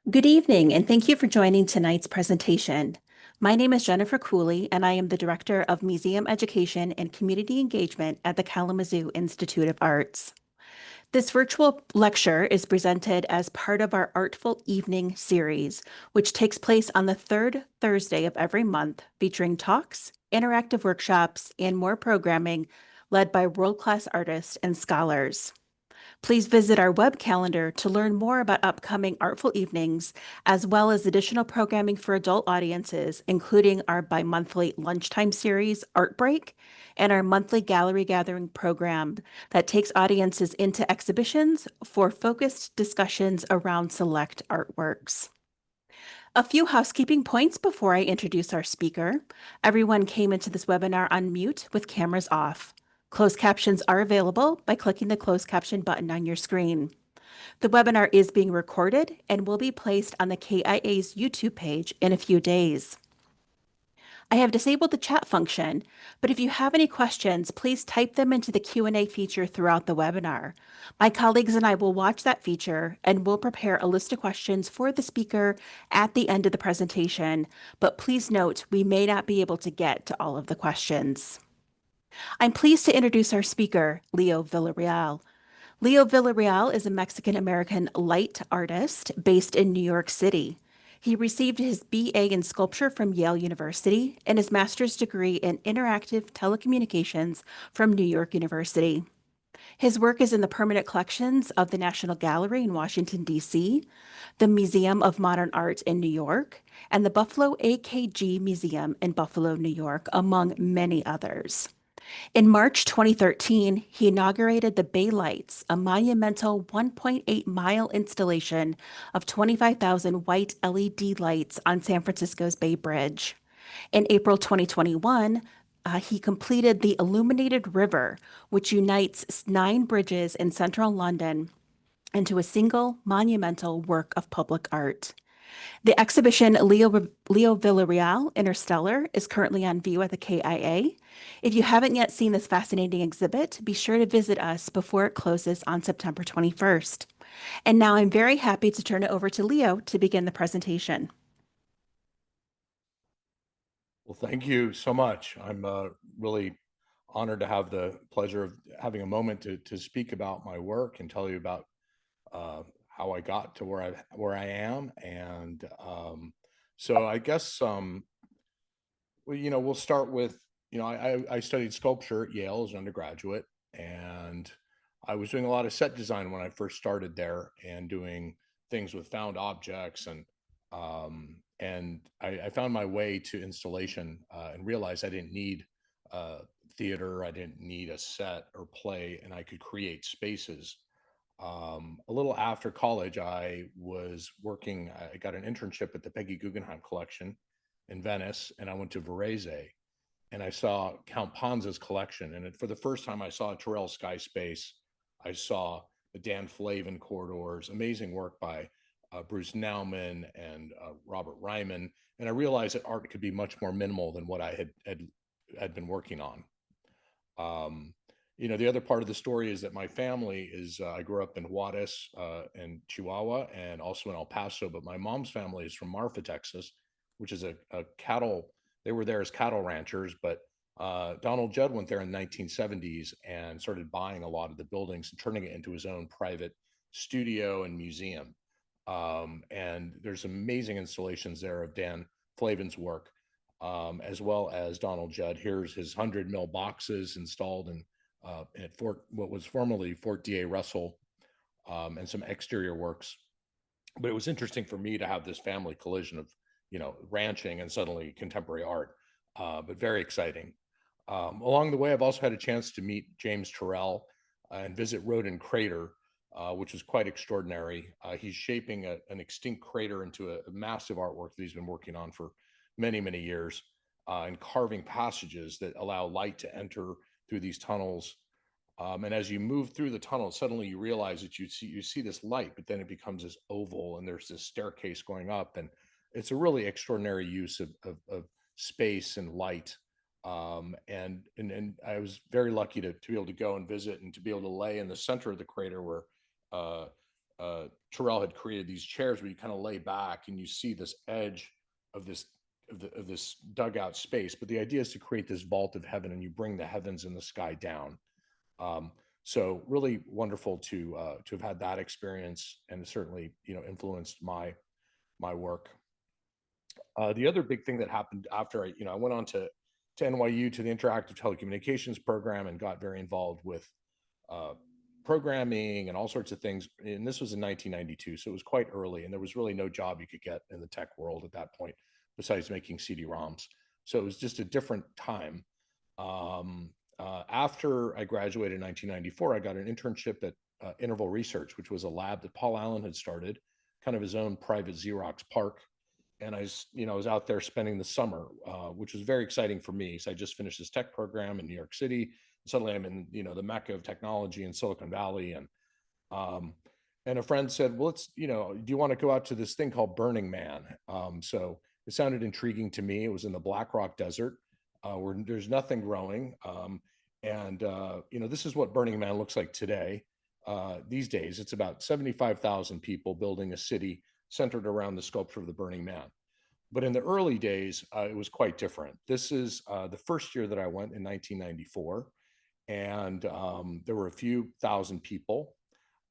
Good evening, and thank you for joining tonight's presentation. My name is Jennifer Cooley, and I am the Director of Museum Education and Community Engagement at the Kalamazoo Institute of Arts. This virtual lecture is presented as part of our Artful Evening series, which takes place on the third Thursday of every month, featuring talks, interactive workshops, and more programming led by world-class artists and scholars. Please visit our web calendar to learn more about upcoming Artful Evenings, as well as additional programming for adult audiences, including our bi-monthly lunchtime series, Art Break, and our monthly gallery gathering program that takes audiences into exhibitions for focused discussions around select artworks. A few housekeeping points before I introduce our speaker. Everyone came into this webinar on mute with cameras off. Closed captions are available by clicking the closed caption button on your screen. The webinar is being recorded and will be placed on the KIA's YouTube page in a few days. I have disabled the chat function, but if you have any questions, please type them into the Q&A feature throughout the webinar. My colleagues and I will watch that feature and will prepare a list of questions for the speaker at the end of the presentation, but please note we may not be able to get to all of the questions. I'm pleased to introduce our speaker, Leo Villareal. Leo Villareal is a Mexican-American light artist based in New York City. He received his BA in sculpture from Yale University and his master's degree in interactive telecommunications from New York University. His work is in the permanent collections of the National Gallery in Washington, D.C., the Museum of Modern Art in New York, and the Buffalo AKG Museum in Buffalo, New York, among many others. In March 2013, he inaugurated the Bay Lights, a monumental 1.8-mile installation of 25,000 white LED lights on San Francisco's Bay Bridge. In April 2021, he completed the Illuminated River, which unites 9 bridges in central London into a single monumental work of public art. The exhibition Leo Villareal, Interstellar, is currently on view at the KIA. If you haven't yet seen this fascinating exhibit, be sure to visit us before it closes on September 21st. And now I'm very happy to turn it over to Leo to begin the presentation. Well, thank you so much. I'm really honored to have the pleasure of having a moment to speak about my work and tell you about how I got to where I am. And so I guess we'll start with I studied sculpture at Yale as an undergraduate, and I was doing a lot of set design when I first started there, and doing things with found objects, and I found my way to installation, and realized I didn't need theater, I didn't need a set or play, and I could create spaces. A little after college, I was working. I got an internship at the Peggy Guggenheim collection in Venice, and I went to Varese, and I saw Count Panza's collection. And for the first time, I saw a Terrell Sky Space. I saw the Dan Flavin corridors, amazing work by Bruce Nauman and Robert Ryman. And I realized that art could be much more minimal than what I had been working on. Um, the other part of the story is that my family is, I grew up in Juarez and Chihuahua, and also in El Paso, but my mom's family is from Marfa, Texas, which is a cattle, they were there as cattle ranchers, but Donald Judd went there in the 1970s and started buying a lot of the buildings and turning it into his own private studio and museum. And there's amazing installations there of Dan Flavin's work, as well as Donald Judd. Here's his 100 mil boxes installed at what was formerly Fort D.A. Russell, and some exterior works. But it was interesting for me to have this family collision of, ranching and suddenly contemporary art, but very exciting. Along the way, I've also had a chance to meet James Turrell and visit Roden Crater, which is quite extraordinary. He's shaping an extinct crater into a massive artwork that he's been working on for many, many years, and carving passages that allow light to enter through these tunnels. And as you move through the tunnel, suddenly you realize that you see this light, but then it becomes this oval, and there's this staircase going up, and it's a really extraordinary use of space and light. And I was very lucky to be able to go and visit, and to be able to lay in the center of the crater where uh, Terrell had created these chairs where you kind of lay back and you see this edge of this dugout space. But the idea is to create this vault of heaven, and you bring the heavens and the sky down. Um, so really wonderful to have had that experience, and it certainly influenced my work. The other big thing that happened after I went on to NYU to the Interactive Telecommunications program and got very involved with uh, programming and all sorts of things. And this was in 1992, so it was quite early, and there was really no job you could get in the tech world at that point besides making CD-ROMs. So it was just a different time. After I graduated in 1994, I got an internship at Interval Research, which was a lab that Paul Allen had started, kind of his own private Xerox park. And I was out there spending the summer, which was very exciting for me. So I just finished this tech program in New York City. Suddenly I'm in, the mecca of technology in Silicon Valley. Um, and a friend said, well, do you want to go out to this thing called Burning Man? So it sounded intriguing to me. It was in the Black Rock Desert, where there's nothing growing. This is what Burning Man looks like today. These days, it's about 75,000 people building a city centered around the sculpture of the Burning Man. But in the early days, it was quite different. This is the first year that I went in 1994, and there were a few thousand people,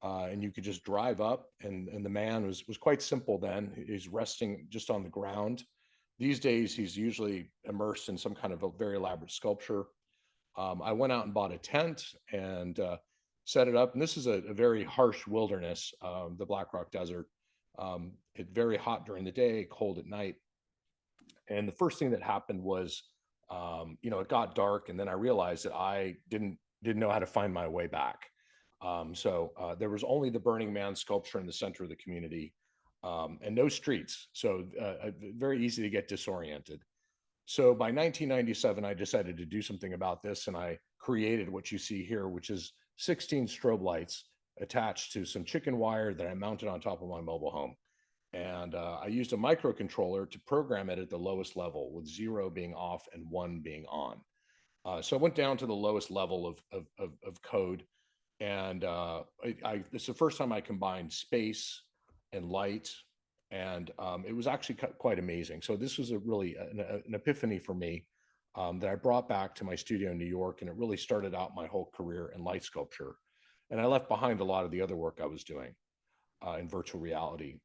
and you could just drive up, and the man was quite simple then. He's resting just on the ground. These days, he's usually immersed in some kind of a very elaborate sculpture. I went out and bought a tent and set it up. And this is a very harsh wilderness, the Black Rock Desert. It's very hot during the day, cold at night. And the first thing that happened was, it got dark, and then I realized that I didn't know how to find my way back. There was only the Burning Man sculpture in the center of the community, and no streets. So very easy to get disoriented. So by 1997, I decided to do something about this, and I created what you see here, which is 16 strobe lights attached to some chicken wire that I mounted on top of my mobile home. And I used a microcontroller to program it at the lowest level, with 0 being off and 1 being on. So I went down to the lowest level of code, and this is the first time I combined space and light, and it was actually quite amazing. So this was an epiphany for me, that I brought back to my studio in New York, and it really started out my whole career in light sculpture. And I left behind a lot of the other work I was doing in virtual reality.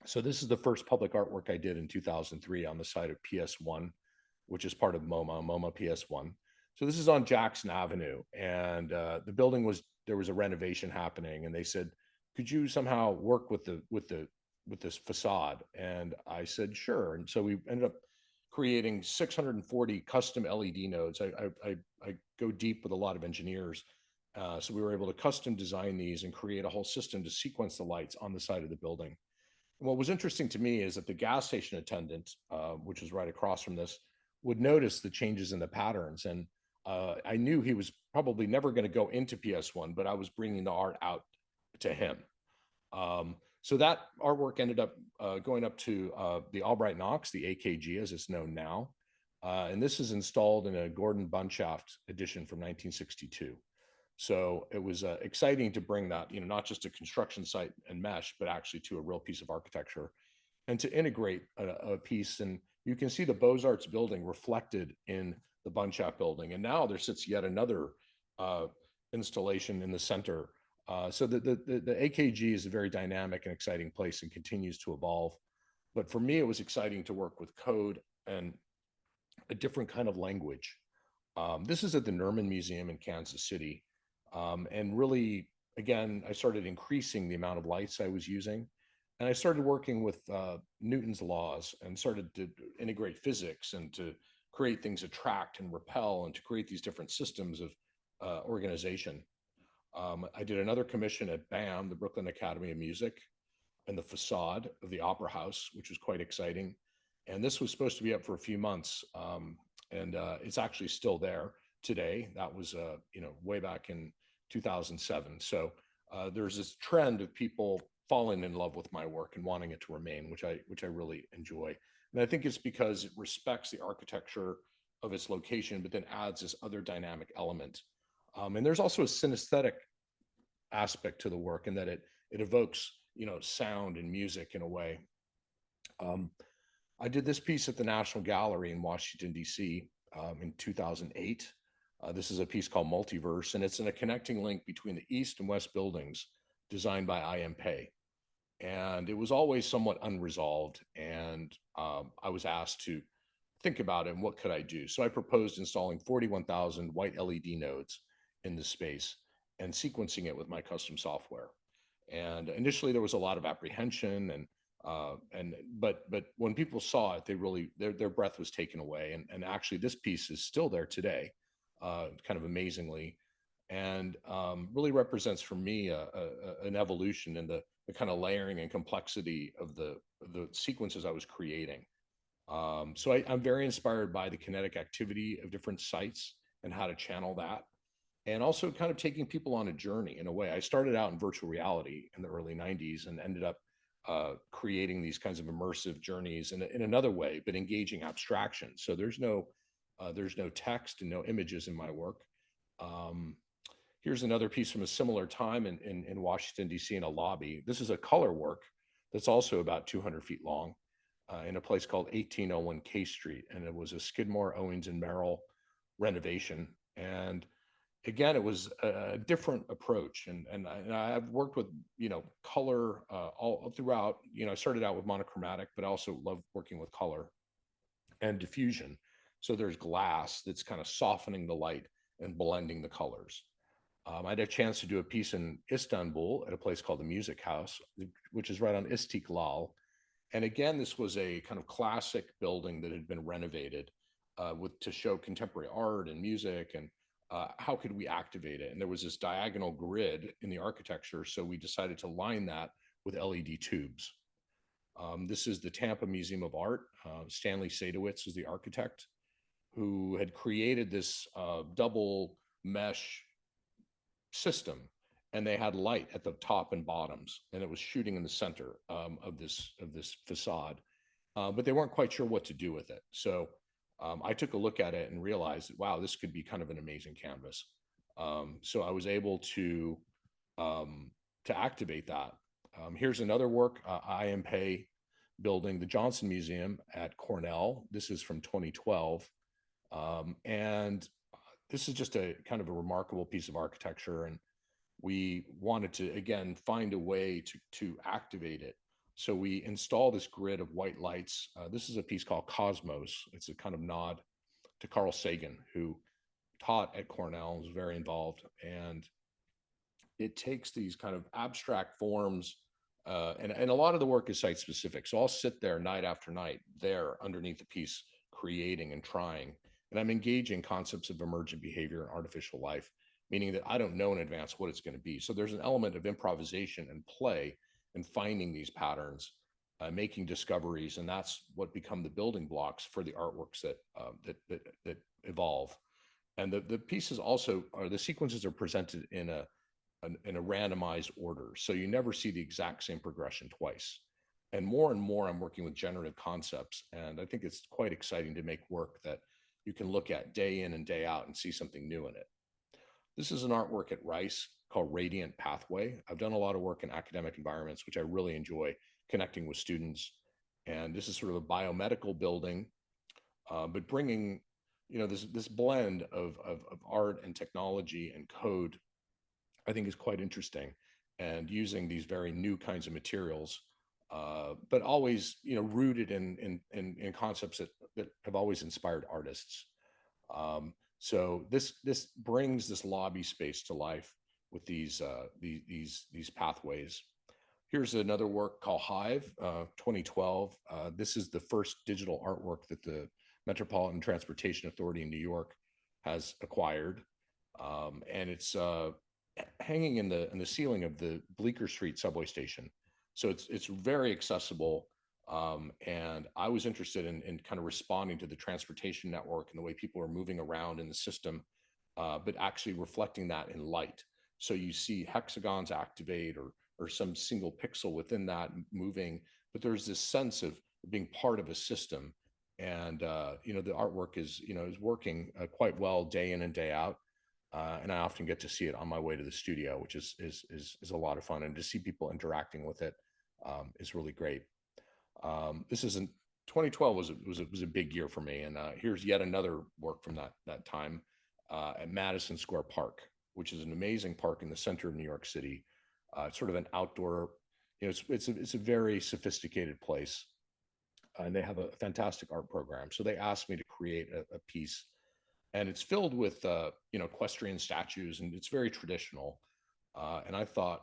So this is the first public artwork I did in 2003 on the site of PS1, which is part of MoMA PS1. So this is on Jackson Avenue, and the building there was a renovation happening, and they said, could you somehow work with this facade? And I said, sure. And so we ended up creating 640 custom LED nodes. I go deep with a lot of engineers. So we were able to custom design these and create a whole system to sequence the lights on the side of the building. And what was interesting to me is that the gas station attendant, which was right across from this, would notice the changes in the patterns. And I knew he was probably never going to go into PS1, but I was bringing the art out to him. So that artwork ended up going up to the Albright Knox, the AKG as it's known now. And this is installed in a Gordon Bunshaft edition from 1962. So it was exciting to bring that, not just a construction site and mesh, but actually to a real piece of architecture, and to integrate a piece. And you can see the Beaux-Arts building reflected in the Bunshaft building. And now there sits yet another installation in the center. So the AKG is a very dynamic and exciting place and continues to evolve. But for me, it was exciting to work with code and a different kind of language. This is at the Nerman Museum in Kansas City. And really, again, I started increasing the amount of lights I was using. And I started working with Newton's laws and started to integrate physics and to create things attract and repel and to create these different systems of organization. I did another commission at BAM, the Brooklyn Academy of Music, and the facade of the Opera House, which was quite exciting. And this was supposed to be up for a few months, and it's actually still there today. That was, way back in 2007. So there's this trend of people falling in love with my work and wanting it to remain, which I really enjoy. And I think it's because it respects the architecture of its location, but then adds this other dynamic element. And there's also a synesthetic aspect to the work in that it it evokes, sound and music in a way. Um, I did this piece at the National Gallery in Washington, D.C. In 2008. This is a piece called Multiverse, and it's in a connecting link between the East and West buildings designed by I.M. Pei. And it was always somewhat unresolved. And I was asked to think about it and what could I do. So I proposed installing 41,000 white LED nodes in this space and sequencing it with my custom software. And initially there was a lot of apprehension but when people saw it, they really their breath was taken away. And actually this piece is still there today, kind of amazingly, and really represents for me an evolution in the kind of layering and complexity of the sequences I was creating. So I'm very inspired by the kinetic activity of different sites and how to channel that, and also kind of taking people on a journey in a way. I started out in virtual reality in the early 90s and ended up creating these kinds of immersive journeys in another way, but engaging abstraction. So there's no text and no images in my work. Um, Here's another piece from a similar time in Washington, D.C., in a lobby. This is a color work that's also about 200 feet long, in a place called 1801 K Street. And it was a Skidmore, Owings, and Merrill renovation. And again, it was a different approach. And I've worked with, color all throughout. I started out with monochromatic, but I also love working with color and diffusion. So there's glass that's kind of softening the light and blending the colors. I had a chance to do a piece in Istanbul at a place called the Music House, which is right on Istiklal. And again, this was a kind of classic building that had been renovated with to show contemporary art and music, and how could we activate it? And there was this diagonal grid in the architecture, so we decided to line that with LED tubes. This is the Tampa Museum of Art. Stanley Sadowitz was the architect who had created this double mesh system, and they had light at the top and bottoms, and it was shooting in the center of this facade, but they weren't quite sure what to do with it. So I took a look at it and realized that, wow, this could be kind of an amazing canvas. So I was able um, to activate that. Here's another work, I.M. Pei building, the Johnson Museum at Cornell. This is from 2012. And this is just a kind of a remarkable piece of architecture. And we wanted to, again, find a way to activate it. So we install this grid of white lights. This is a piece called Cosmos. It's a kind of nod to Carl Sagan, who taught at Cornell and was very involved. And it takes these kind of abstract forms, and a lot of the work is site specific. So I'll sit there night after night there underneath the piece, creating and trying. And I'm engaging concepts of emergent behavior and artificial life, meaning that I don't know in advance what it's going to be. So there's an element of improvisation and play and finding these patterns, making discoveries, and that's what become the building blocks for the artworks that evolve. And the pieces also are, the sequences are presented in a randomized order, so you never see the exact same progression twice. And more, I'm working with generative concepts, and I think it's quite exciting to make work that you can look at day in and day out and see something new in it. This is an artwork at Rice called Radiant Pathway. I've done a lot of work in academic environments, which I really enjoy, connecting with students. And this is sort of a biomedical building, but bringing, this blend of art and technology and code, I think is quite interesting, and using these very new kinds of materials, but always, rooted in concepts that have always inspired artists. So this brings this lobby space to life with these pathways. Here's another work called Hive, 2012. This is the first digital artwork that the Metropolitan Transportation Authority in New York has acquired, and it's hanging in the ceiling of the Bleecker Street subway station. So it's very accessible. And I was interested in kind of responding to the transportation network and the way people are moving around in the system, but actually reflecting that in light. So you see hexagons activate, or some single pixel within that moving, but there's this sense of being part of a system. And the artwork is working quite well day in and day out. and I often get to see it on my way to the studio, which is a lot of fun, and to see people interacting with it is really great. This isn't 2012 was a big year for me, and here's yet another work from that time at Madison Square Park, which is an amazing park in the center of New York City. It's sort of an outdoor, it's a very sophisticated place, and they have a fantastic art program. So they asked me to create a piece, and it's filled with equestrian statues, and it's very traditional. And I thought,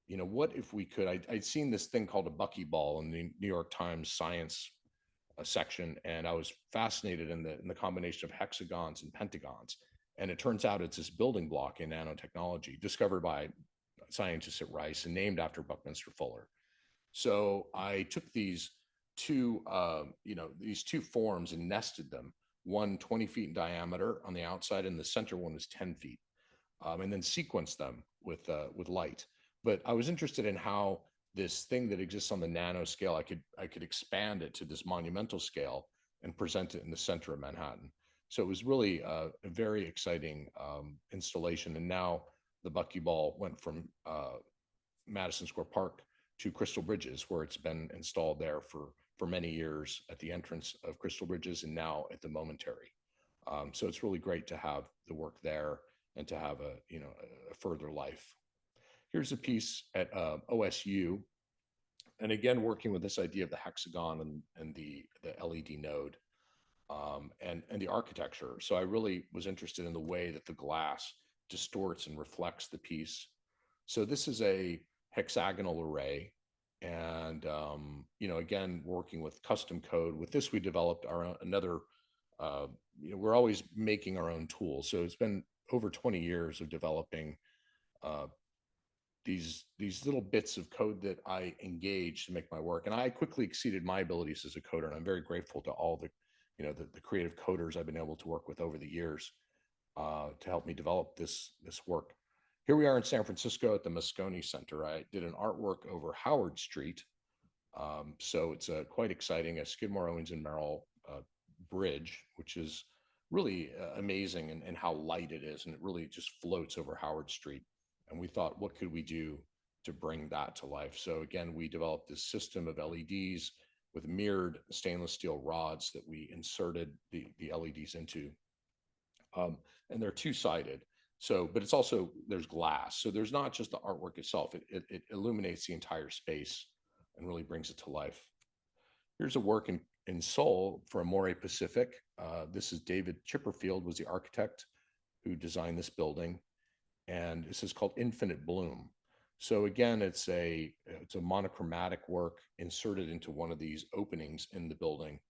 what if we could? I'd seen this thing called a buckyball in the New York Times science section, and I was fascinated in the combination of hexagons and pentagons. And it turns out it's this building block in nanotechnology discovered by scientists at Rice and named after Buckminster Fuller. So I took these two forms and nested them, one 20 feet in diameter on the outside, and the center one is 10 feet, and then sequenced them with light. But I was interested in how this thing that exists on the nano scale, I could expand it to this monumental scale and present it in the center of Manhattan. So it was really a very exciting installation. And now the buckyball went from Madison Square Park to Crystal Bridges, where it's been installed there for many years at the entrance of Crystal Bridges and now at the Momentary. So it's really great to have the work there and to have a further life. Here's a piece at OSU, and again working with this idea of the hexagon and the LED node, and the architecture. So I really was interested in the way that the glass distorts and reflects the piece. So this is a hexagonal array, and again working with custom code. With this, we developed our own, another. We're always making our own tools, so it's been over 20 years of developing uh, these little bits of code that I engage to make my work. And I quickly exceeded my abilities as a coder, and I'm very grateful to all the creative coders I've been able to work with over the years to help me develop this work. Here we are in San Francisco at the Moscone Center. I did an artwork over Howard Street. So it's quite exciting, a Skidmore, Owings and Merrill bridge, which is really amazing, and how light it is. And it really just floats over Howard Street. And we thought, what could we do to bring that to life? So again, we developed this system of LEDs with mirrored stainless steel rods that we inserted the LEDs into. And they're two-sided. So, but it's also, there's glass. So there's not just the artwork itself. It illuminates the entire space and really brings it to life. Here's a work in Seoul for Amore Pacific. This is David Chipperfield was the architect who designed this building. And this is called Infinite Bloom. So again, it's a monochromatic work inserted into one of these openings in the building.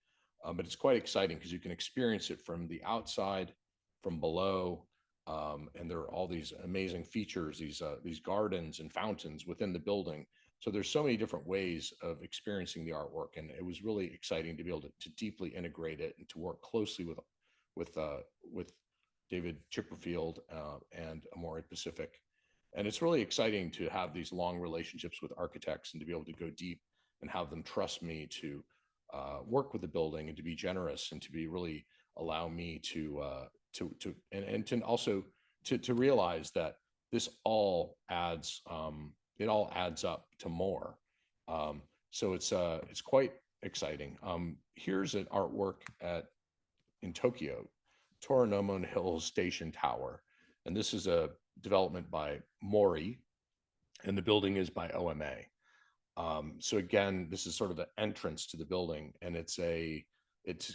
But it's quite exciting because you can experience it from the outside, from below, and there are all these amazing features, these gardens and fountains within the building. So there's so many different ways of experiencing the artwork, and it was really exciting to be able to deeply integrate it and to work closely with David Chipperfield and Amore Pacific. And it's really exciting to have these long relationships with architects and to be able to go deep and have them trust me to work with the building and to be generous and to be really allow me to also to realize that this all adds it all adds up to more. So it's quite exciting. Here's an artwork in Tokyo, Toranomon Hills Station Tower, and this is a development by Mori, and the building is by OMA. So again, this is sort of the entrance to the building, and it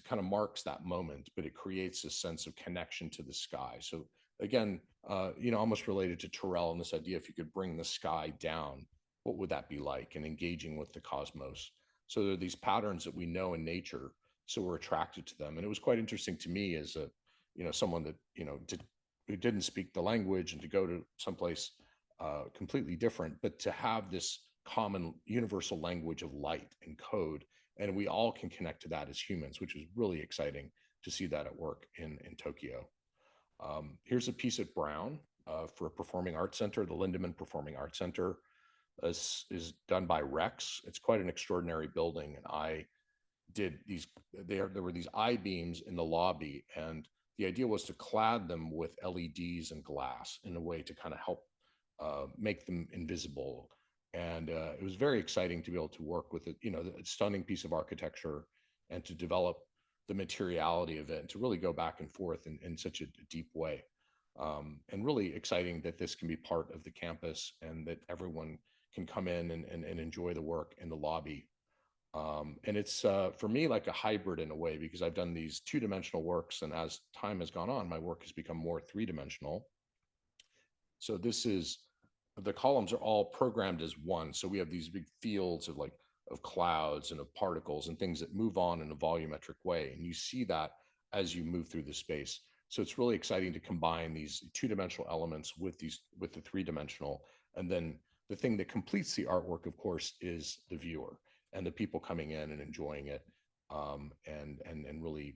kind of marks that moment, but it creates a sense of connection to the sky. So again, almost related to Terrell and this idea, if you could bring the sky down, what would that be like? And engaging with the cosmos. So there are these patterns that we know in nature, so we're attracted to them. And it was quite interesting to me as someone that who didn't speak the language, and to go to someplace completely different, but to have this common universal language of light and code, and we all can connect to that as humans, which is really exciting to see that at work in Tokyo. Here's a piece at Brown for a performing arts center, the Lindemann Performing Arts Center. This is done by Rex. It's quite an extraordinary building, and I did these. There were these I-beams in the lobby, and the idea was to clad them with LEDs and glass in a way to kind of help make them invisible. And it was very exciting to be able to work with it, a stunning piece of architecture, and to develop the materiality of it, and to really go back and forth in such a deep way. And really exciting that this can be part of the campus and that everyone can come in and enjoy the work in the lobby. And it's for me like a hybrid in a way, because I've done these two-dimensional works, and as time has gone on, my work has become more three-dimensional. So this is, the columns are all programmed as one. So we have these big fields of clouds and of particles and things that move on in a volumetric way. And you see that as you move through the space. So it's really exciting to combine these two-dimensional elements with the three-dimensional. And then the thing that completes the artwork, of course, is the viewer and the people coming in and enjoying it, and really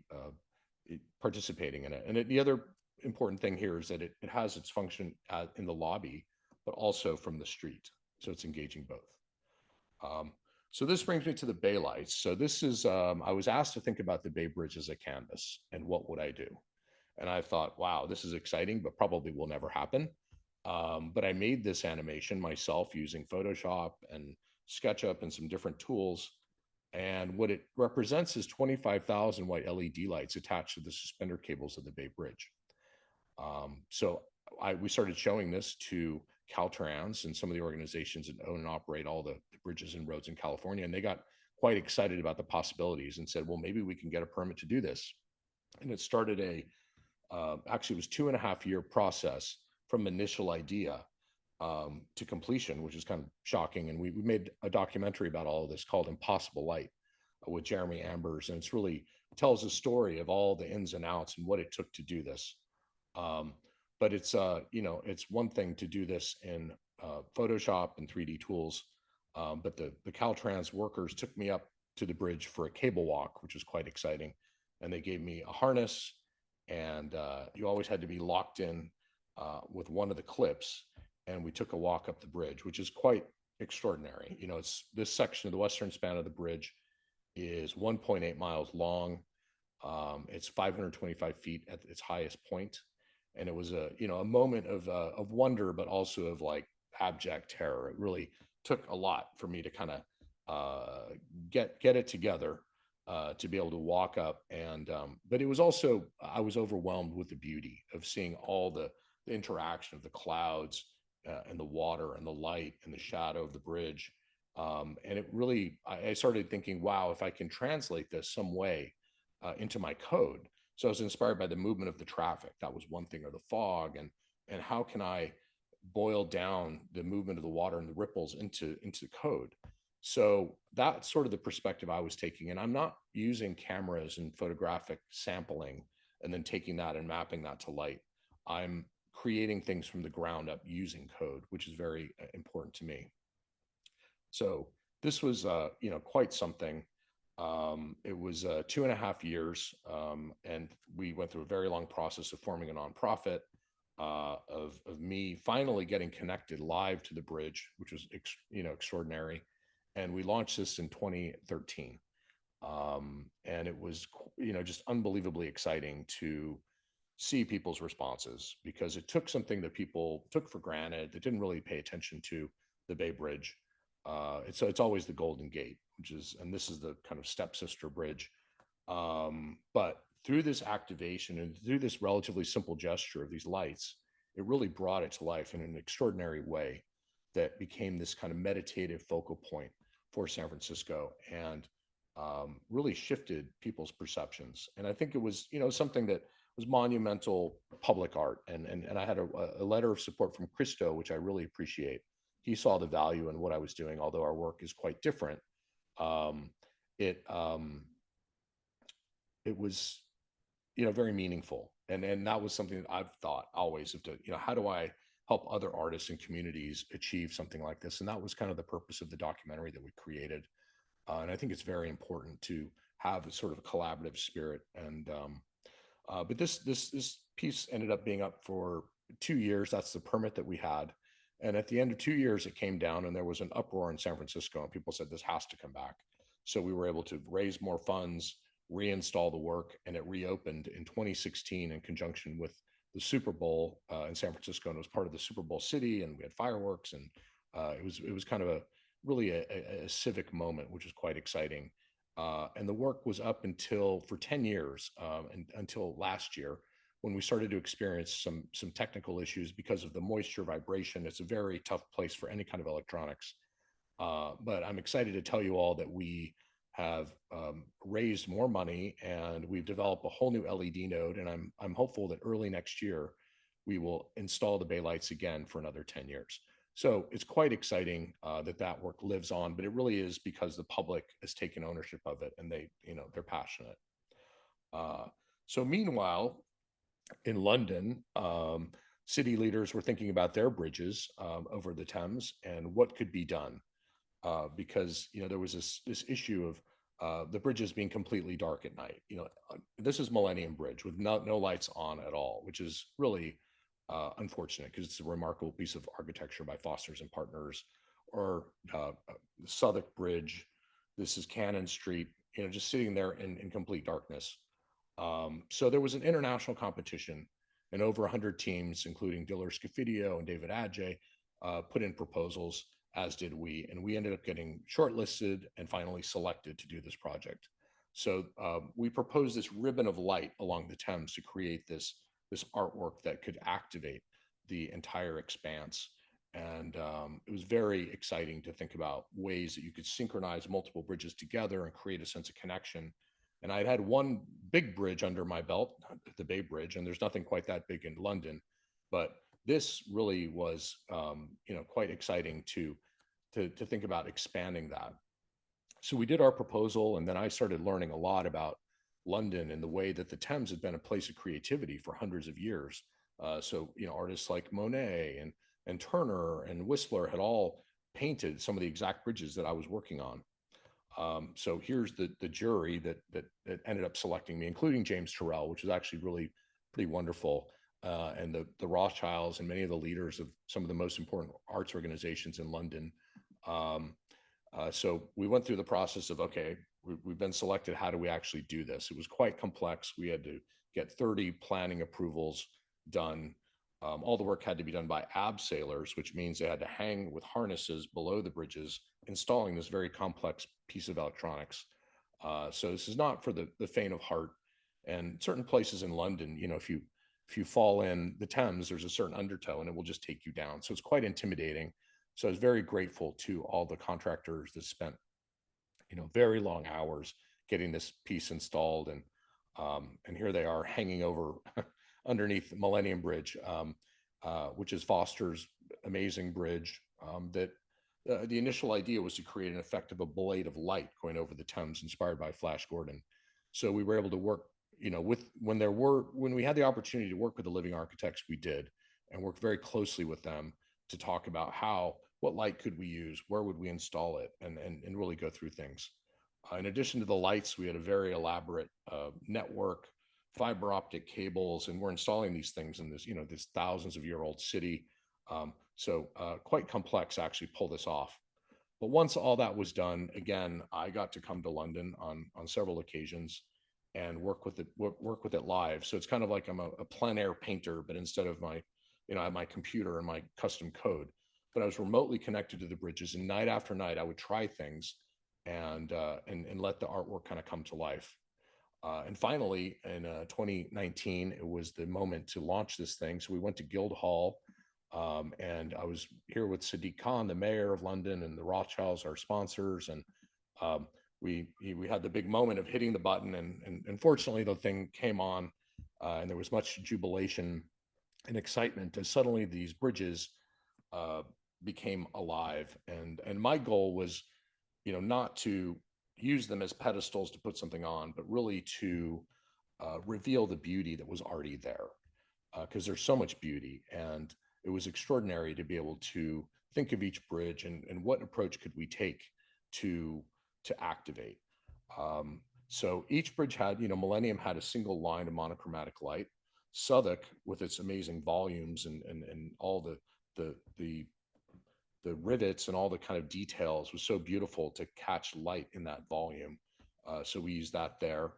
participating in it. And the other important thing here is that it has its function in the lobby, but also from the street. So it's engaging both. So this brings me to the Bay Lights. So this is, I was asked to think about the Bay Bridge as a canvas, and what would I do? And I thought, wow, this is exciting, but probably will never happen. But I made this animation myself using Photoshop and SketchUp and some different tools. And what it represents is 25,000 white LED lights attached to the suspender cables of the Bay Bridge. So we started showing this to Caltrans and some of the organizations that own and operate all the bridges and roads in California. And they got quite excited about the possibilities and said, well, maybe we can get a permit to do this. And it started actually it was 2.5 year process from initial idea to completion, which is kind of shocking. And we made a documentary about all of this called Impossible Light with Jeremy Ambers. And it's really tells a story of all the ins and outs and what it took to do this. But it's it's one thing to do this in Photoshop and 3D tools, but the Caltrans workers took me up to the bridge for a cable walk, which was quite exciting, and they gave me a harness, and you always had to be locked in with one of the clips, and we took a walk up the bridge, which is quite extraordinary. It's this section of the western span of the bridge is 1.8 miles long. It's 525 feet at its highest point. And it was a moment of wonder, but also of like abject terror. It really took a lot for me to kind of get it together to be able to walk up. And but it was also, I was overwhelmed with the beauty of seeing all the interaction of the clouds and the water and the light and the shadow of the bridge. And it really, I started thinking, wow, if I can translate this some way into my code. So I was inspired by the movement of the traffic. That was one thing, or the fog, and how can I boil down the movement of the water and the ripples into code? So that's sort of the perspective I was taking. And I'm not using cameras and photographic sampling and then taking that and mapping that to light. I'm creating things from the ground up using code, which is very important to me. So this was quite something. It was 2.5 years, and we went through a very long process of forming a nonprofit, of me finally getting connected live to the bridge, which was extraordinary. And we launched this in 2013, and it was just unbelievably exciting to see people's responses, because it took something that people took for granted, that didn't really pay attention to the Bay Bridge. It's always the Golden Gate, and this is the kind of stepsister bridge. But through this activation and through this relatively simple gesture of these lights, it really brought it to life in an extraordinary way that became this kind of meditative focal point for San Francisco, and really shifted people's perceptions. And I think it was, something that was monumental public art. And I had a letter of support from Christo, which I really appreciate. He saw the value in what I was doing, although our work is quite different. It was, very meaningful, and that was something that I've thought always of, how do I help other artists and communities achieve something like this? And that was kind of the purpose of the documentary that we created. And I think it's very important to have a sort of a collaborative spirit. And but this piece ended up being up for 2 years. That's the permit that we had. And at the end of 2 years, it came down, and there was an uproar in San Francisco, and people said this has to come back. So we were able to raise more funds, reinstall the work, and it reopened in 2016 in conjunction with the Super Bowl in San Francisco, and it was part of the Super Bowl city, and we had fireworks, and it was kind of a really a civic moment, which was quite exciting. And the work was up until for 10 years, and until last year when we started to experience some technical issues because of the moisture vibration. It's a very tough place for any kind of electronics. But I'm excited to tell you all that we have raised more money, and we've developed a whole new LED node. And I'm hopeful that early next year we will install the bay lights again for another 10 years. So it's quite exciting that that work lives on, but it really is because the public has taken ownership of it, and they're passionate. Uh, so meanwhile, in London, city leaders were thinking about their bridges over the Thames and what could be done, because there was this issue of the bridges being completely dark at night. This is Millennium Bridge with no lights on at all, which is really unfortunate because it's a remarkable piece of architecture by Fosters and Partners. Or Southwark Bridge. This is Cannon Street. Just sitting there in complete darkness. So there was an international competition, and over 100 teams, including Diller Scofidio and David Adjaye, put in proposals, as did we. And we ended up getting shortlisted and finally selected to do this project. So we proposed this ribbon of light along the Thames to create this artwork that could activate the entire expanse. And it was very exciting to think about ways that you could synchronize multiple bridges together and create a sense of connection. And I'd had one big bridge under my belt, the Bay Bridge, and there's nothing quite that big in London. But this really was, quite exciting to think about expanding that. So we did our proposal, and then I started learning a lot about London and the way that the Thames had been a place of creativity for hundreds of years. So artists like Monet and Turner and Whistler had all painted some of the exact bridges that I was working on. So here's the jury that ended up selecting me, including James Turrell, which was actually really pretty wonderful. And the Rothschilds and many of the leaders of some of the most important arts organizations in London. So we went through the process of, okay, we've been selected. How do we actually do this? It was quite complex. We had to get 30 planning approvals done. All the work had to be done by abseilers, which means they had to hang with harnesses below the bridges, installing this very complex piece of electronics. So this is not for the faint of heart. And certain places in London, if you fall in the Thames, there's a certain undertow and it will just take you down. So it's quite intimidating. So I was very grateful to all the contractors that spent, very long hours getting this piece installed. And here they are hanging over underneath the Millennium Bridge, which is Foster's amazing bridge. That the initial idea was to create an effect of a blade of light going over the Thames, inspired by Flash Gordon. So we were able to work, when we had the opportunity to work with the living architects, we did, and worked very closely with them to talk about what light could we use, where would we install it, and really go through things. In addition to the lights, we had a very elaborate network, fiber optic cables, and we're installing these things in this thousands of year old city. So quite complex to actually pull this off. But once all that was done, again, I got to come to London on several occasions and work with it live. So it's kind of like I'm a plein air painter, but instead of I have my computer and my custom code, but I was remotely connected to the bridges, and night after night I would try things and let the artwork kind of come to life. And finally, in 2019, it was the moment to launch this thing. So we went to Guildhall, and I was here with Sadiq Khan, the mayor of London, and the Rothschilds, our sponsors. And we had the big moment of hitting the button, and fortunately, the thing came on, and there was much jubilation and excitement as suddenly these bridges became alive. And my goal was, not to use them as pedestals to put something on, but really to reveal the beauty that was already there, because there's so much beauty. And it was extraordinary to be able to think of each bridge and what approach could we take to activate. So each bridge had, Millennium had a single line of monochromatic light. Southwark, with its amazing volumes and all the rivets and all the kind of details, was so beautiful to catch light in that volume. So we used that there.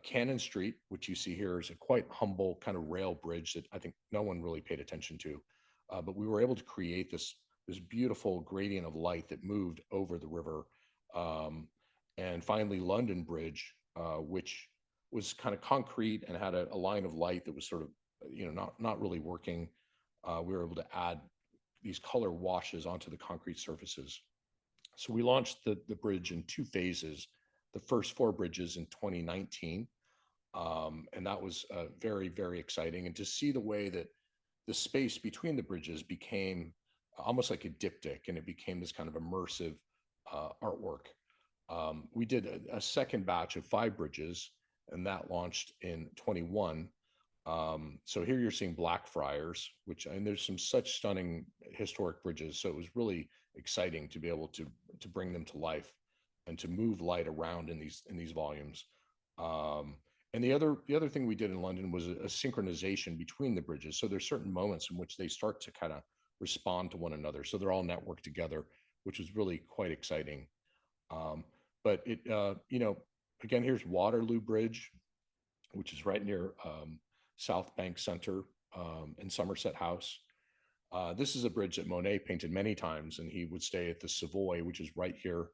Cannon Street, which you see here, is a quite humble kind of rail bridge that I think no one really paid attention to. But we were able to create this beautiful gradient of light that moved over the river. Um, and finally, London Bridge, which was kind of concrete and had a line of light that was sort of, not really working. We were able to add these color washes onto the concrete surfaces. So we launched the bridge in two phases. The first four bridges in 2019, and that was very, very exciting. And to see the way that the space between the bridges became almost like a diptych, and it became this kind of immersive artwork. We did a second batch of five bridges, and that launched in 21. So here you're seeing Blackfriars, which, and there's some such stunning historic bridges. So it was really exciting to be able to bring them to life and to move light around in these volumes. Um, and the other thing we did in London was a synchronization between the bridges. So there's certain moments in which they start to kind of respond to one another. So they're all networked together, which was really quite exciting. Um, but again, here's Waterloo Bridge, which is right near South Bank Center in Somerset House. This is a bridge that Monet painted many times, and he would stay at the Savoy, which is right here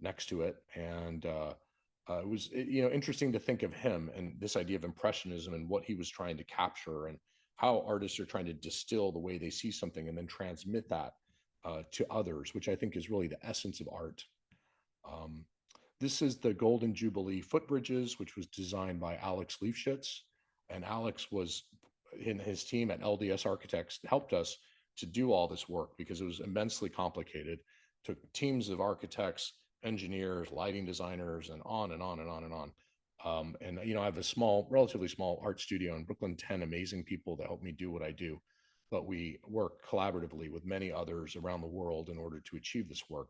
next to it. And it was interesting to think of him and this idea of impressionism and what he was trying to capture, and how artists are trying to distill the way they see something and then transmit that to others, which I think is really the essence of art. Um, this is the Golden Jubilee footbridges, which was designed by Alex Leifschitz. And Alex was in his team at LDS Architects, helped us to do all this work because it was immensely complicated. Took teams of architects, engineers, lighting designers, and on and on and on and on. I have a relatively small art studio in Brooklyn, 10 amazing people that help me do what I do. But we work collaboratively with many others around the world in order to achieve this work.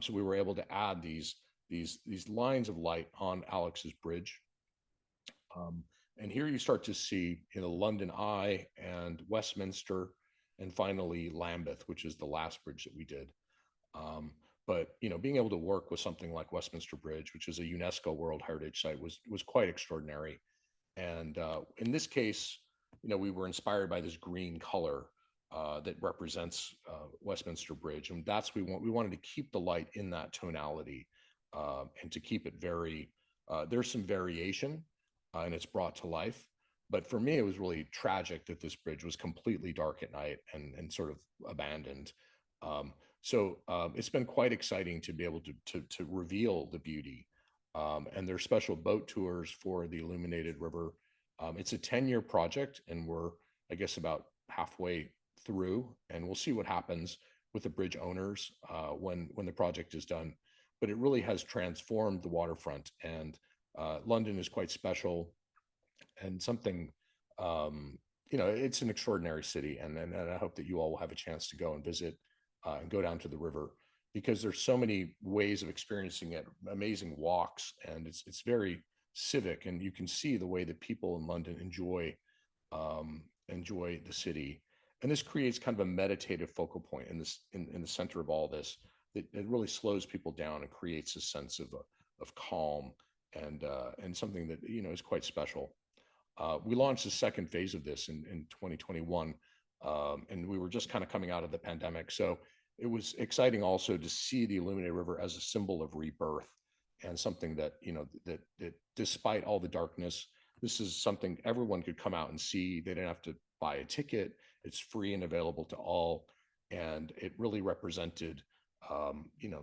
So we were able to add these lines of light on Alex's bridge. Um, and here you start to see, London Eye and Westminster, and finally Lambeth, which is the last bridge that we did. Um, but being able to work with something like Westminster Bridge, which is a UNESCO World Heritage Site, was quite extraordinary. And in this case, we were inspired by this green color that represents Westminster Bridge, and we wanted to keep the light in that tonality, and to keep it very. There's some variation, and it's brought to life. But for me, it was really tragic that this bridge was completely dark at night and sort of abandoned. It's been quite exciting to be able to reveal the beauty. And there's special boat tours for the Illuminated River. It's a 10-year project, and we're, I guess, about halfway through, and we'll see what happens with the bridge owners when the project is done. But it really has transformed the waterfront, and London is quite special and something. It's an extraordinary city, and I hope that you all will have a chance to go and visit and go down to the river, because there's so many ways of experiencing it. Amazing walks, and it's very civic, and you can see the way that people in London enjoy the city. And this creates kind of a meditative focal point in the center of all this, that it really slows people down and creates a sense of calm, and something that is quite special. We launched the second phase of this in 2021, and we were just kind of coming out of the pandemic. So it was exciting also to see the Illuminated River as a symbol of rebirth, and something that, that despite all the darkness, this is something everyone could come out and see. They didn't have to buy a ticket. It's free and available to all. And it really represented,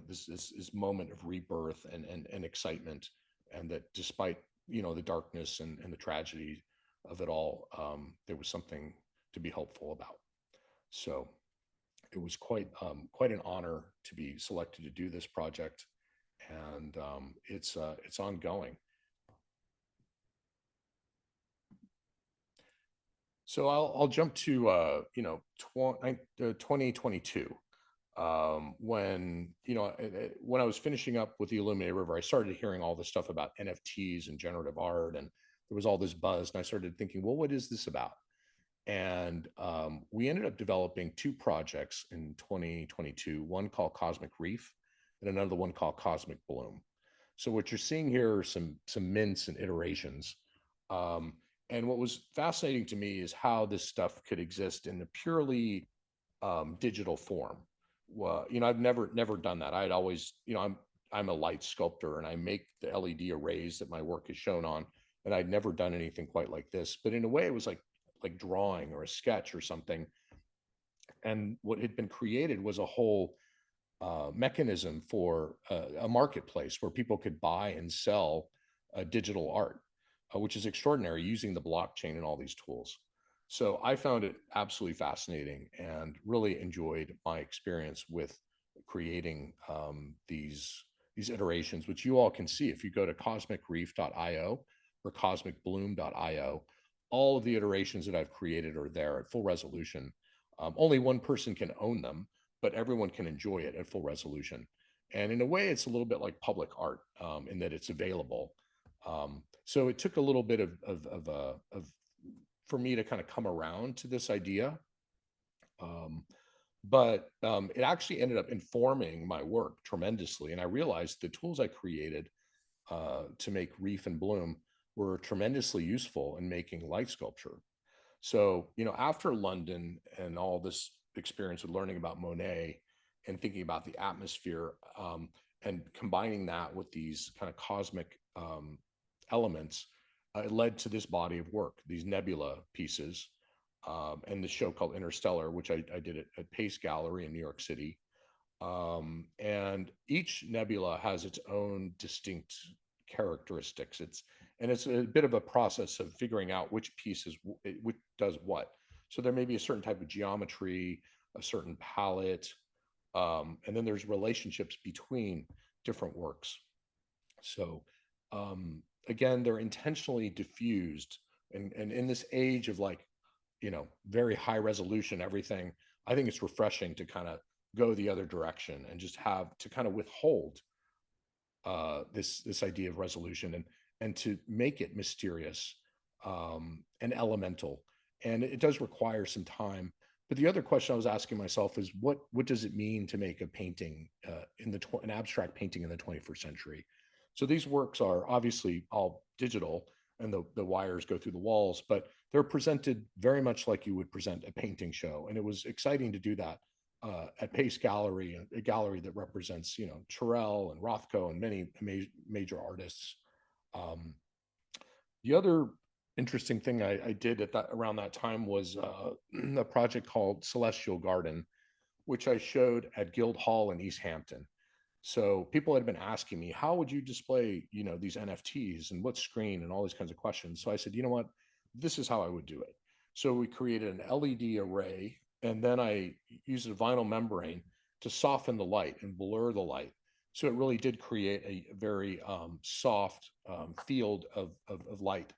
this moment of rebirth and excitement. And that despite, the darkness and the tragedy of it all, there was something to be hopeful about. So it was quite an honor to be selected to do this project, and it's ongoing. So I'll jump to 2022, when I was finishing up with the Illuminated River. I started hearing all this stuff about NFTs and generative art, and there was all this buzz, and I started thinking, well, what is this about? And we ended up developing two projects in 2022, one called Cosmic Reef and another one called Cosmic Bloom. So what you're seeing here are some mints and iterations. Um, and what was fascinating to me is how this stuff could exist in a purely digital form. Well, I've never done that. I'd always, I'm a light sculptor and I make the LED arrays that my work is shown on, and I'd never done anything quite like this. But in a way, it was like drawing or a sketch or something. And what had been created was a whole mechanism for a marketplace where people could buy and sell digital art, which is extraordinary using the blockchain and all these tools. So I found it absolutely fascinating and really enjoyed my experience with creating these iterations, which you all can see if you go to cosmicreef.io or cosmicbloom.io. All of the iterations that I've created are there at full resolution. Only one person can own them, but everyone can enjoy it at full resolution. And in a way, it's a little bit like public art in that it's available. So it took a little bit of for me to kind of come around to this idea. Um, but it actually ended up informing my work tremendously. And I realized the tools I created to make Reef and Bloom were tremendously useful in making light sculpture. So, after London and all this experience with learning about Monet and thinking about the atmosphere, and combining that with these kind of cosmic elements, it led to this body of work, these nebula pieces, and the show called Interstellar, which I did at Pace Gallery in New York City. And each nebula has its own distinct characteristics. It's a bit of a process of figuring out which piece which does what. So there may be a certain type of geometry, a certain palette, and then there's relationships between different works. So again, they're intentionally diffused, and in this age of very high resolution everything, I think it's refreshing to kind of go the other direction and just have to kind of withhold this idea of resolution and to make it mysterious and elemental. And it does require some time. But the other question I was asking myself is what does it mean to make a painting an abstract painting in the 21st century? So these works are obviously all digital and the wires go through the walls, but they're presented very much like you would present a painting show. And it was exciting to do that at Pace Gallery, a gallery that represents, Turrell and Rothko and many major artists. Um, the other interesting thing I did around that time was a project called Celestial Garden, which I showed at Guildhall in East Hampton. So people had been asking me, how would you display, these NFTs and what screen and all these kinds of questions. So I said, you know what, this is how I would do it. So we created an LED array, and then I used a vinyl membrane to soften the light and blur the light. So it really did create a very soft field of light.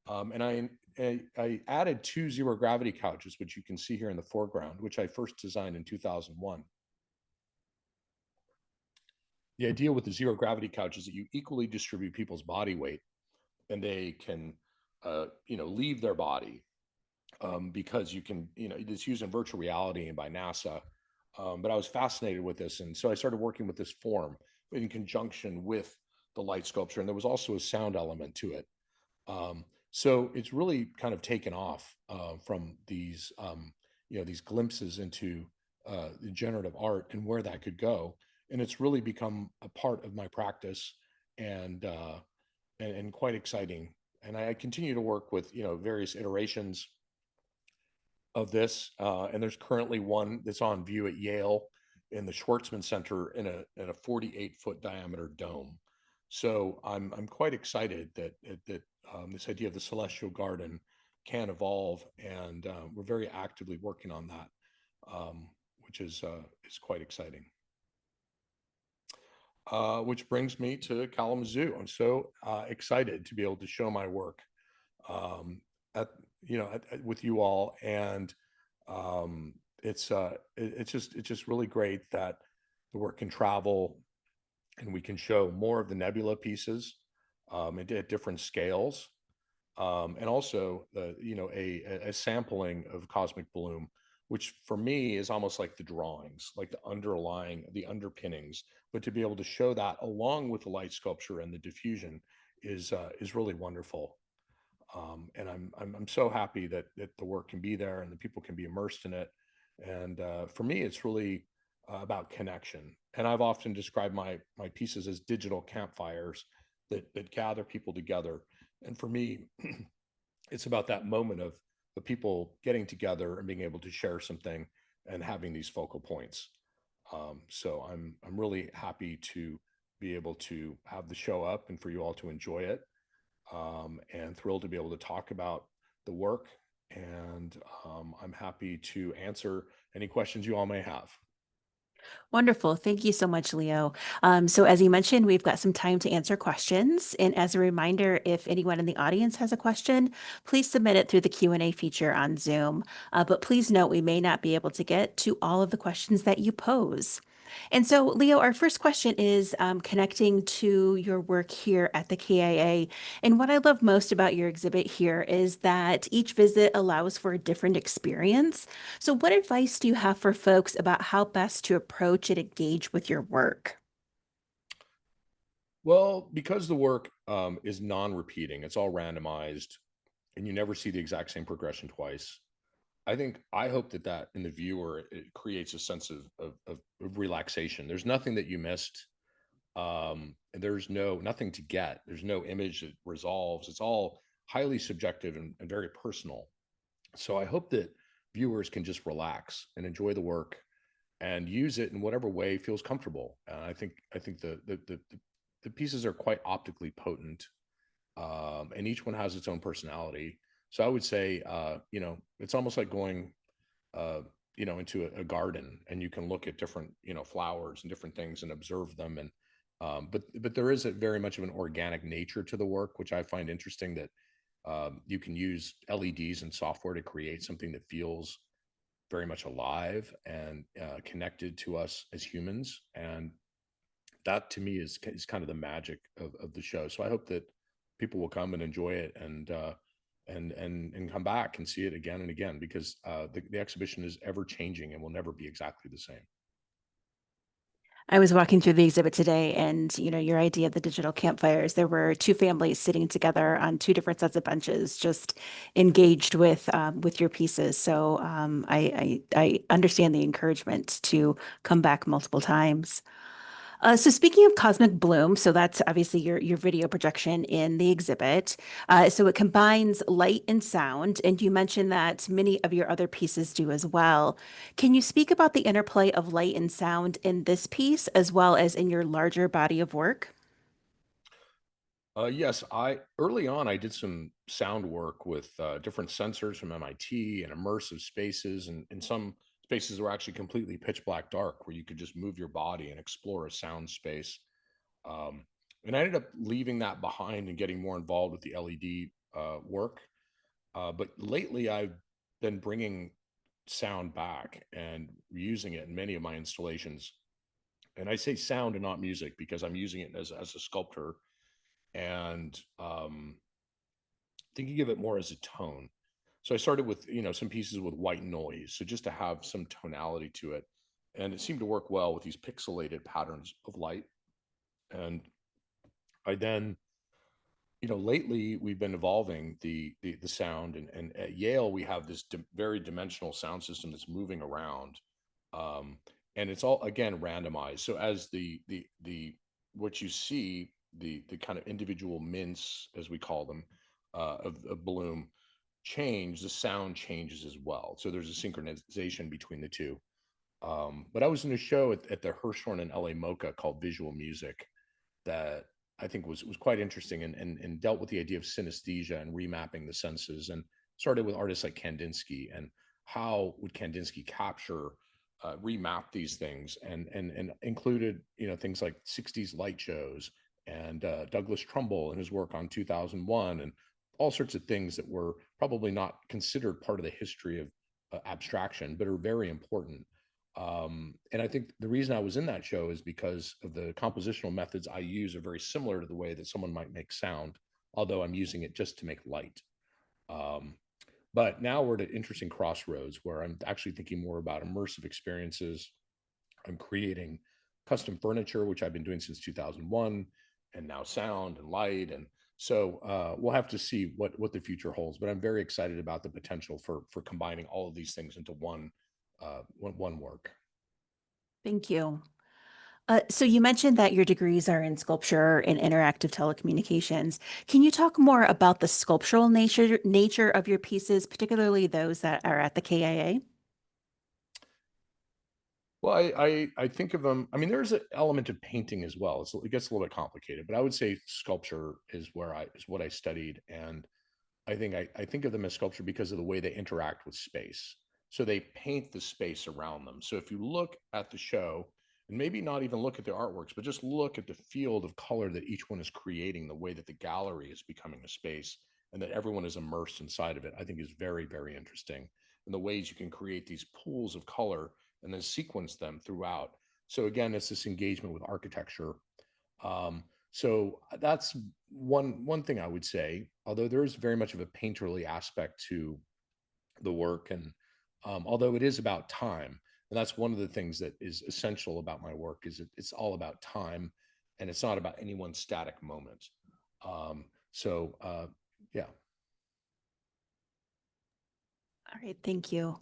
And I added two zero gravity couches, which you can see here in the foreground, which I first designed in 2001. The idea with the zero gravity couch is that you equally distribute people's body weight, and they can leave their body, because you can, it's used in virtual reality and by NASA. But I was fascinated with this, and so I started working with this form in conjunction with the light sculpture, and there was also a sound element to it. So it's really kind of taken off from these glimpses into the generative art and where that could go, and it's really become a part of my practice, and and quite exciting. And I continue to work with various iterations of this, and there's currently one that's on view at Yale in the Schwartzman Center in a 48-foot diameter dome. So I'm quite excited that this idea of the celestial garden can evolve, and we're very actively working on that, which is quite exciting. Which brings me to Kalamazoo. I'm so excited to be able to show my work um, with you all, and it's just really great that the work can travel and we can show more of the nebula pieces at different scales, and also a sampling of Cosmic Bloom, which for me is almost like the drawings, like the underpinnings. But to be able to show that along with the light sculpture and the diffusion is really wonderful. And I'm so happy that the work can be there and the people can be immersed in it. And for me, it's really about connection. And I've often described my pieces as digital campfires that gather people together. And for me, it's about that moment of the people getting together and being able to share something and having these focal points. So I'm really happy to be able to have the show up and for you all to enjoy it, and thrilled to be able to talk about the work. And I'm happy to answer any questions you all may have. Wonderful. Thank you so much, Leo. So, as you mentioned, we've got some time to answer questions. And as a reminder, if anyone in the audience has a question, please submit it through the Q&A feature on Zoom. But please note, we may not be able to get to all of the questions that you pose. And so, Leo, our first question is connecting to your work here at the KIA. And what I love most about your exhibit here is that each visit allows for a different experience. So, what advice do you have for folks about how best to approach and engage with your work? Well, because the work is non-repeating, it's all randomized, and you never see the exact same progression twice. I hope that in the viewer it creates a sense of relaxation. There's nothing that you missed. And there's nothing to get. There's no image that resolves. It's all highly subjective and very personal. So I hope that viewers can just relax and enjoy the work and use it in whatever way feels comfortable. I think the pieces are quite optically potent, and each one has its own personality. So I would say, it's almost like going, uh, into a garden, and you can look at different, flowers and different things and observe them. And but there is a very much of an organic nature to the work, which I find interesting. That you can use LEDs and software to create something that feels very much alive and connected to us as humans. And that to me is kind of the magic of the show. So I hope that people will come and enjoy it, and come back and see it again and again, because the exhibition is ever changing and will never be exactly the same. I was walking through the exhibit today, and your idea of the digital campfires, there were two families sitting together on two different sets of benches, just engaged with your pieces. So I understand the encouragement to come back multiple times. So speaking of cosmic bloom, so that's obviously your video projection in the exhibit. So it combines light and sound, and you mentioned that many of your other pieces do as well. Can you speak about the interplay of light and sound in this piece as well as in your larger body of work? Yes, I early on I did some sound work with different sensors from MIT and immersive spaces, and in some spaces were actually completely pitch black dark, where you could just move your body and explore a sound space. Um, and I ended up leaving that behind and getting more involved with the LED work. But lately, I've been bringing sound back and using it in many of my installations. And I say sound and not music because I'm using it as a sculptor, and thinking of it more as a tone. So I started with, some pieces with white noise, so just to have some tonality to it, and it seemed to work well with these pixelated patterns of light. And I then, lately we've been evolving the sound, and at Yale we have this very dimensional sound system that's moving around, um, and it's all again randomized. So as the what you see, the kind of individual mints, as we call them, of bloom change, the sound changes as well. So there's a synchronization between the two. But I was in a show at the Hirshhorn in LA Mocha called Visual Music, that I think was quite interesting, and dealt with the idea of synesthesia and remapping the senses, and started with artists like Kandinsky, and how would Kandinsky capture, remap these things, and included, things like 60s light shows, and Douglas Trumbull and his work on 2001, and all sorts of things that were probably not considered part of the history of abstraction, but are very important. And I think the reason I was in that show is because of the compositional methods I use are very similar to the way that someone might make sound, although I'm using it just to make light. Um, But now we're at an interesting crossroads where I'm actually thinking more about immersive experiences. I'm creating custom furniture, which I've been doing since 2001, and now sound and light. And so we'll have to see what the future holds. But I'm very excited about the potential for combining all of these things into one work. Thank you. So you mentioned that your degrees are in sculpture and interactive telecommunications. Can you talk more about the sculptural nature of your pieces, particularly those that are at the KIA? Well, I think of them. I mean, there's an element of painting as well. It gets a little bit complicated, but I would say sculpture is what I studied, and I think of them as sculpture because of the way they interact with space. So they paint the space around them. So if you look at the show, and maybe not even look at the artworks, but just look at the field of color that each one is creating, the way that the gallery is becoming a space, and that everyone is immersed inside of it, I think is very, very interesting. And the ways you can create these pools of color and then sequence them throughout. So again, it's this engagement with architecture. So that's one thing I would say. Although there is very much of a painterly aspect to the work, and although it is about time, and that's one of the things that is essential about my work is it's all about time, and it's not about any one static moment. So yeah. All right, thank you.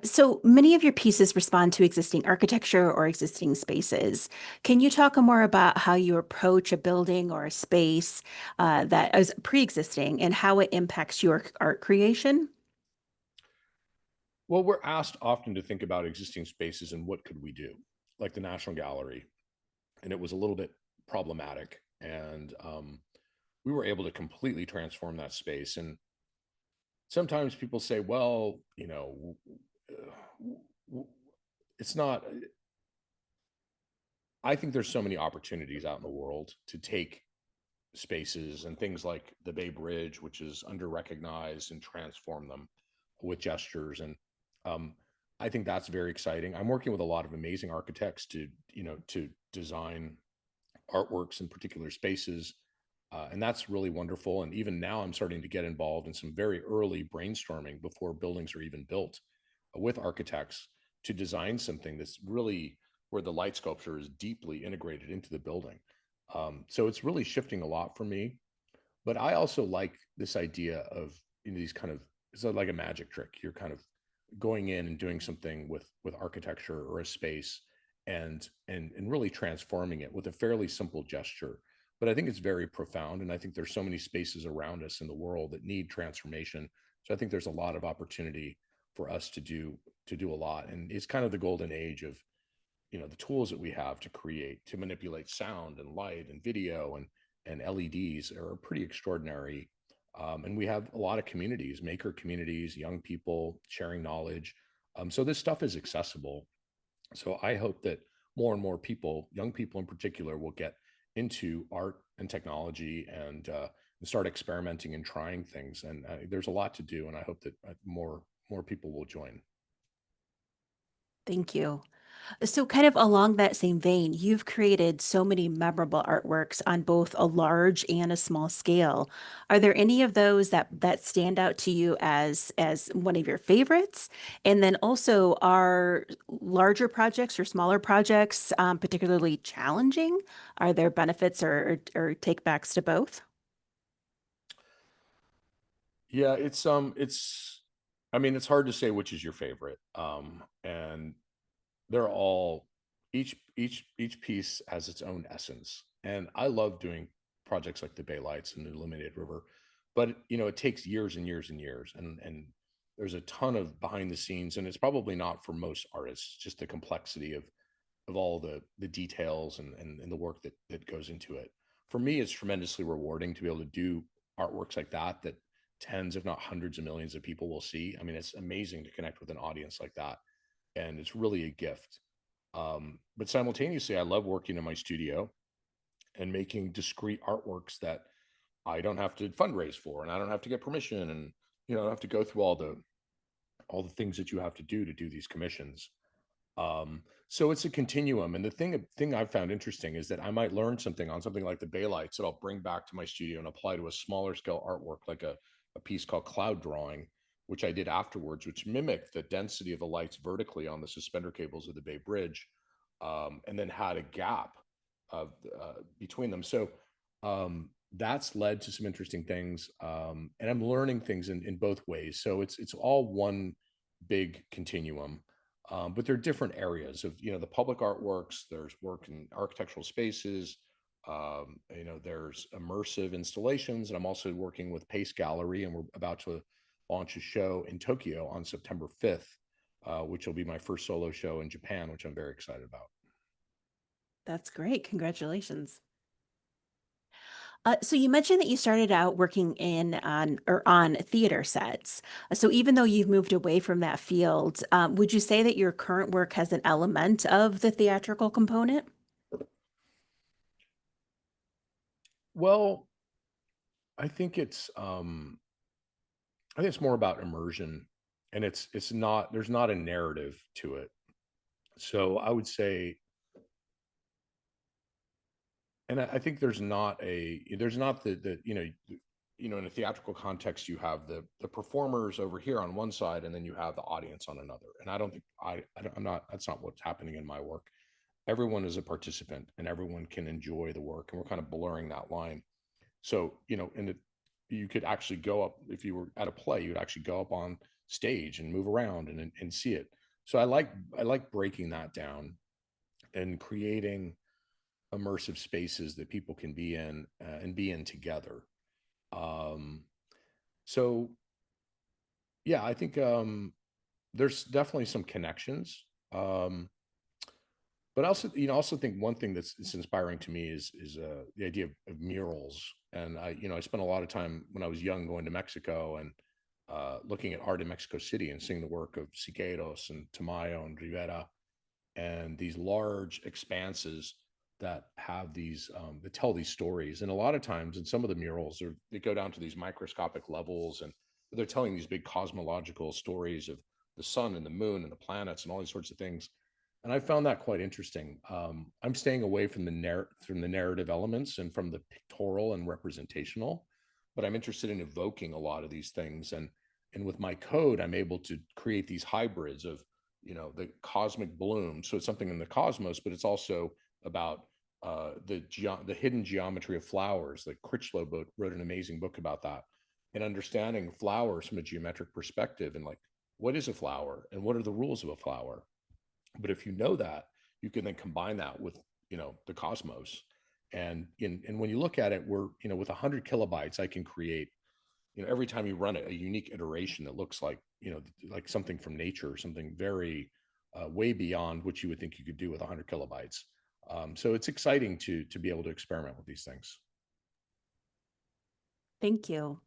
So many of your pieces respond to existing architecture or existing spaces. Can you talk more about how you approach a building or a space that is pre-existing and how it impacts your art creation? Well, we're asked often to think about existing spaces and what could we do, like the National Gallery, and it was a little bit problematic, and we were able to completely transform that space. And sometimes people say, well, it's not. I think there's so many opportunities out in the world to take spaces and things like the Bay Bridge, which is under recognized, and transform them with gestures. And um, I think that's very exciting. I'm working with a lot of amazing architects to design artworks in particular spaces. And that's really wonderful. And even now, I'm starting to get involved in some very early brainstorming before buildings are even built with architects to design something that's really where the light sculpture is deeply integrated into the building. So it's really shifting a lot for me. But I also like this idea of these kind of it's like a magic trick. You're kind of going in and doing something with architecture or a space and really transforming it with a fairly simple gesture. But I think it's very profound, and I think there's so many spaces around us in the world that need transformation. So I think there's a lot of opportunity for us to do a lot, and it's kind of the golden age of the tools that we have to create, to manipulate sound and light and video and LEDs are pretty extraordinary. And we have a lot of communities, maker communities, young people sharing knowledge. So this stuff is accessible. So I hope that more and more people, young people in particular, will get into art and technology and start experimenting and trying things. And there's a lot to do, and I hope that more people will join. Thank you. So, kind of along that same vein, you've created so many memorable artworks on both a large and a small scale. Are there any of those that stand out to you as one of your favorites? And then also, are larger projects or smaller projects particularly challenging? Are there benefits or takebacks to both? Yeah, it's I mean, it's hard to say which is your favorite. And they're all each piece has its own essence. And I love doing projects like the Bay Lights and the Illuminated River, but it takes years and years and years, and there's a ton of behind the scenes, and it's probably not for most artists, just the complexity of all the details and the work that goes into it. For me, it's tremendously rewarding to be able to do artworks like that tens, if not hundreds of millions of people will see. I mean, it's amazing to connect with an audience like that, and it's really a gift. But simultaneously, I love working in my studio and making discrete artworks that I don't have to fundraise for, and I don't have to get permission, and I don't have to go through all the things that you have to do these commissions. So it's a continuum. And the thing I've found interesting is that I might learn something on something like the Bay Lights that I'll bring back to my studio and apply to a smaller scale artwork, like a piece called Cloud Drawing, which I did afterwards, which mimicked the density of the lights vertically on the suspender cables of the Bay Bridge, and then had a gap of between them. So that's led to some interesting things, and I'm learning things in both ways. So it's all one big continuum, but there are different areas of the public artworks. There's work in architectural spaces. There's immersive installations, and I'm also working with Pace Gallery, and we're about to launch a show in Tokyo on September 5th, which will be my first solo show in Japan, which I'm very excited about. That's great. Congratulations. So you mentioned that you started out working in on theater sets. So even though you've moved away from that field, would you say that your current work has an element of the theatrical component? Well, I think it's I think it's more about immersion, and it's not there's not a narrative to it. So I would say, and I think there's not in a theatrical context you have the performers over here on one side, and then you have the audience on another. And I don't think I'm not that's not what's happening in my work. Everyone is a participant, and everyone can enjoy the work, and we're kind of blurring that line. So, you could actually go up if you were at a play, you'd actually go up on stage and move around and see it. So I like breaking that down and creating immersive spaces that people can be in and be in together. Um, so yeah, I think there's definitely some connections. Um, but I also think one thing that's inspiring to me is the idea of murals. And I spent a lot of time when I was young going to Mexico and looking at art in Mexico City and seeing the work of Siqueiros and Tamayo and Rivera, and these large expanses that have these that tell these stories. And a lot of times in some of the murals they go down to these microscopic levels, and they're telling these big cosmological stories of the sun and the moon and the planets and all these sorts of things. And I found that quite interesting. I'm staying away from the narrative elements and from the pictorial and representational, but I'm interested in evoking a lot of these things. And with my code, I'm able to create these hybrids of the cosmic bloom. So it's something in the cosmos, but it's also about the hidden geometry of flowers. Like Critchlow wrote an amazing book about that, and understanding flowers from a geometric perspective, and like what is a flower and what are the rules of a flower. But if you know that, you can then combine that with the cosmos. And when you look at it, we're with 100 kilobytes, I can create every time you run it a unique iteration that looks like like something from nature, something very way beyond what you would think you could do with 100 kilobytes. So it's exciting to be able to experiment with these things. Thank you.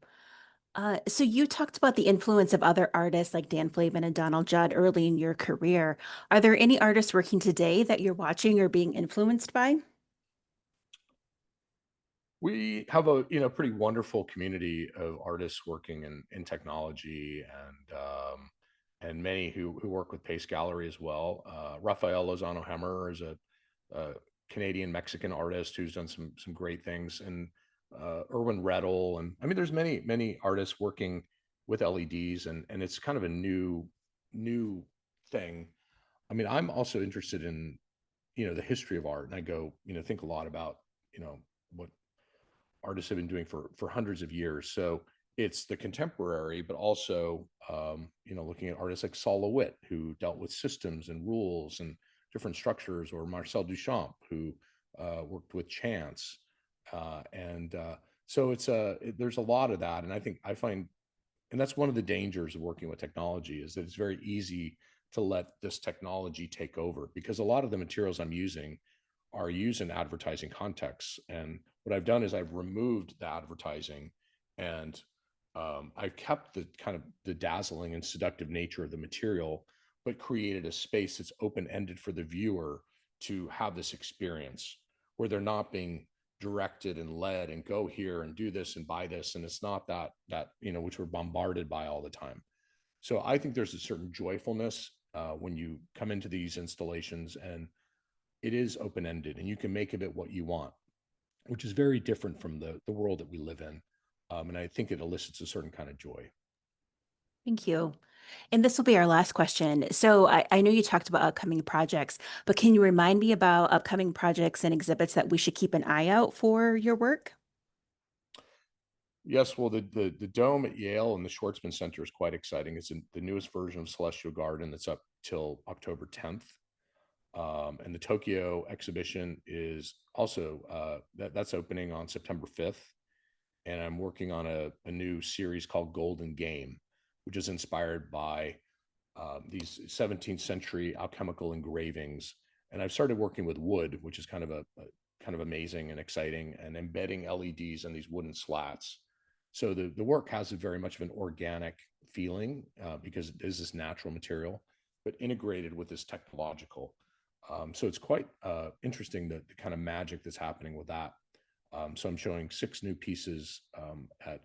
So you talked about the influence of other artists like Dan Flavin and Donald Judd early in your career. Are there any artists working today that you're watching or being influenced by? We have a pretty wonderful community of artists working in technology, and many who work with Pace Gallery as well. Rafael Lozano Hemmer is a Canadian Mexican artist who's done some great things, and Erwin Rettel, and I mean there's many artists working with LEDs, and it's kind of a new thing. I mean, I'm also interested in the history of art, and I go think a lot about what artists have been doing for hundreds of years. So it's the contemporary, but also looking at artists like Saul LeWitt, who dealt with systems and rules and different structures, or Marcel Duchamp, who worked with chance. And so there's a lot of that, and I find, and that's one of the dangers of working with technology, is that it's very easy to let this technology take over, because a lot of the materials I'm using are used in advertising contexts. And what I've done is I've removed the advertising, and I've kept the kind of the dazzling and seductive nature of the material, but created a space that's open ended for the viewer to have this experience where they're not being directed and led and go here and do this and buy this. And it's not that which we're bombarded by all the time. So I think there's a certain joyfulness when you come into these installations, and it is open ended, and you can make of it what you want, which is very different from the world that we live in. And I think it elicits a certain kind of joy. Thank you. And this will be our last question. So I know you talked about upcoming projects, but can you remind me about upcoming projects and exhibits that we should keep an eye out for your work? Yes, well, the dome at Yale and the Schwartzman Center is quite exciting. It's the newest version of Celestial Garden that's up till October 10th. And the Tokyo exhibition is also that's opening on September 5th. And I'm working on a new series called Golden Game, which is inspired by these 17th century alchemical engravings. And I've started working with wood, which is kind of amazing and exciting, and embedding LEDs in these wooden slats. So the work has a very much of an organic feeling because it is this natural material, but integrated with this technological. So it's quite interesting the kind of magic that's happening with that. So I'm showing 6 new pieces at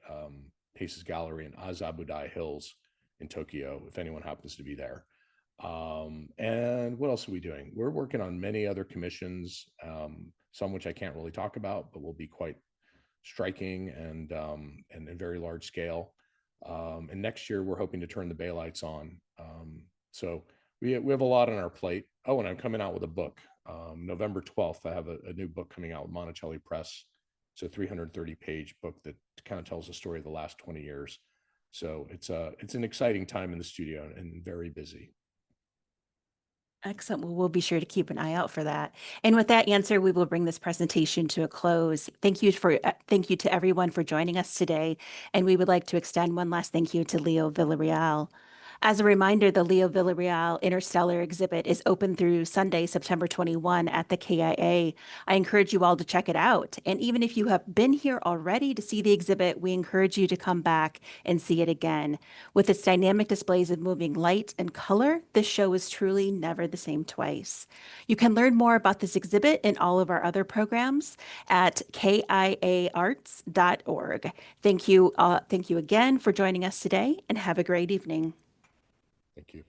Pace's Gallery in Azabudai Hills in Tokyo, if anyone happens to be there. And what else are we doing? We're working on many other commissions, some which I can't really talk about, but will be quite striking and very large scale. And next year, we're hoping to turn the bay lights on. So we have a lot on our plate. Oh, and I'm coming out with a book. November 12th, I have a new book coming out with Monticelli Press. It's a 330-page book that kind of tells the story of the last 20 years. So it's an exciting time in the studio and very busy. Excellent. Well, we'll be sure to keep an eye out for that. And with that answer, we will bring this presentation to a close. Thank you to everyone for joining us today. And we would like to extend one last thank you to Leo Villareal. As a reminder, the Leo Villareal Interstellar exhibit is open through Sunday, September 21 at the KIA. I encourage you all to check it out. And even if you have been here already to see the exhibit, we encourage you to come back and see it again. With its dynamic displays of moving light and color, this show is truly never the same twice. You can learn more about this exhibit and all of our other programs at kiaarts.org. Thank you again for joining us today, and have a great evening. Thank you.